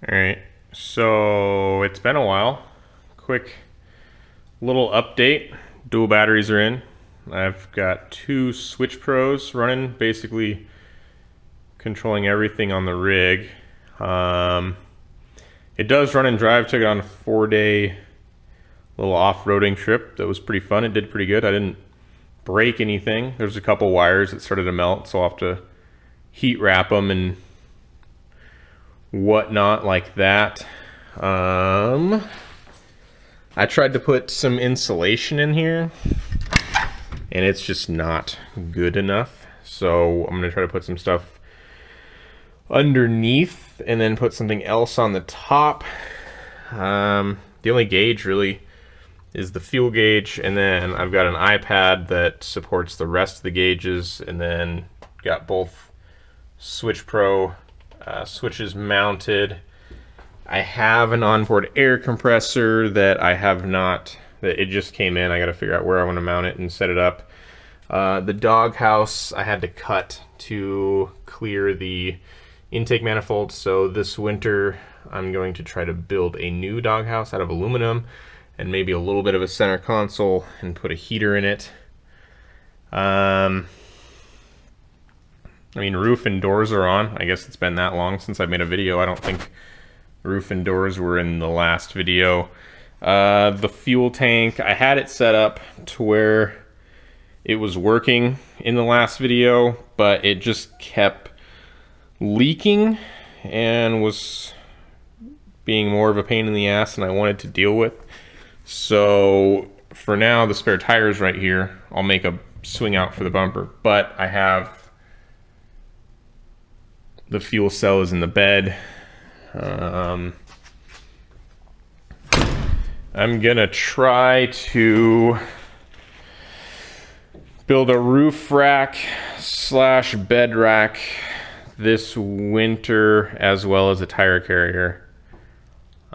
Alright, so it's been a while. Quick little update. Dual batteries are in. I've got two Switch Pros running, basically controlling everything on the rig. It does run and drive. Took it on a 4-day little off-roading trip that was pretty fun. It did pretty good. I didn't break anything. There's a couple wires that started to melt, so I'll have to heat wrap them and whatnot like that. I tried to put some insulation in here and it's just not good enough, so I'm gonna try to put some stuff underneath and then put something else on the top. The only gauge really is the fuel gauge, and then I've got an iPad that supports the rest of the gauges, and then got both Switch Pro switches mounted. I have an onboard air compressor that I have not, that it just came in. I gotta figure out where I want to mount it and set it up. The doghouse I had to cut to clear the intake manifold, so this winter I'm going to try to build a new doghouse out of aluminum and maybe a little bit of a center console and put a heater in it. I mean, roof and doors are on. I guess it's been that long since I made a video. I don't think roof and doors were in the last video. The fuel tank, I had it set up to where it was working in the last video, but it just kept leaking and was being more of a pain in the ass than I wanted to deal with. So for now, the spare tire's right here. I'll make a swing out for the bumper, but I have the fuel cell is in the bed. I'm gonna try to build a roof rack slash bed rack this winter, as well as a tire carrier.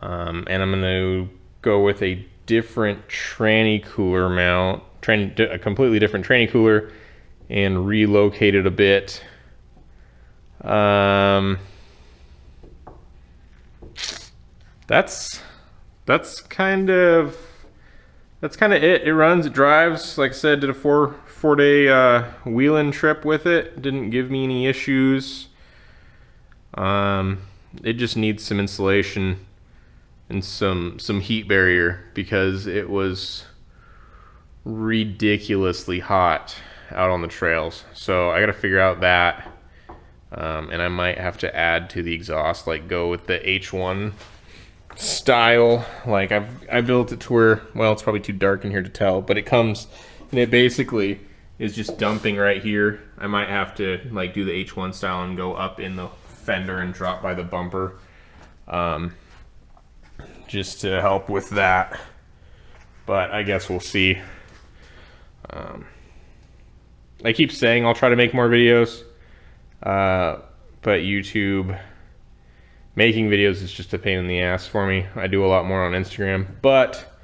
And I'm gonna go with a different tranny cooler mount, a completely different tranny cooler, and relocate it a bit. That's kind of it. It runs, it drives. Like I said, did a four-day wheeling trip with it. Didn't give me any issues. It just needs some insulation and some heat barrier because it was ridiculously hot out on the trails. So I gotta figure out that. And I might have to add to the exhaust, like go with the H1 style. Like I built it to where, well, it's probably too dark in here to tell, but it comes and it basically is just dumping right here. I might have to like do the H1 style and go up in the fender and drop by the bumper, just to help with that. But I guess we'll see. I keep saying I'll try to make more videos, but YouTube making videos is just a pain in the ass for me. I do a lot more on Instagram, but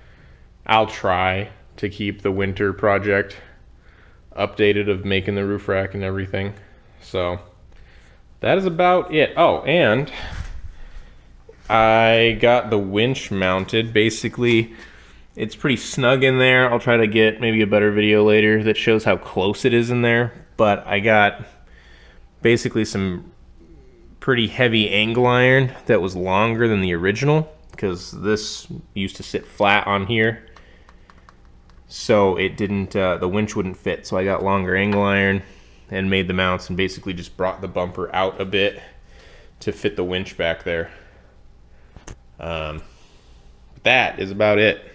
I'll try to keep the winter project updated of making the roof rack and everything. So that is about it. Oh, and I got the winch mounted. Basically, it's pretty snug in there. I'll try to get maybe a better video later that shows how close it is in there. But I got basically some pretty heavy angle iron that was longer than the original, because this used to sit flat on here, so it didn't, the winch wouldn't fit. So I got longer angle iron and made the mounts and basically just brought the bumper out a bit to fit the winch back there. That is about it.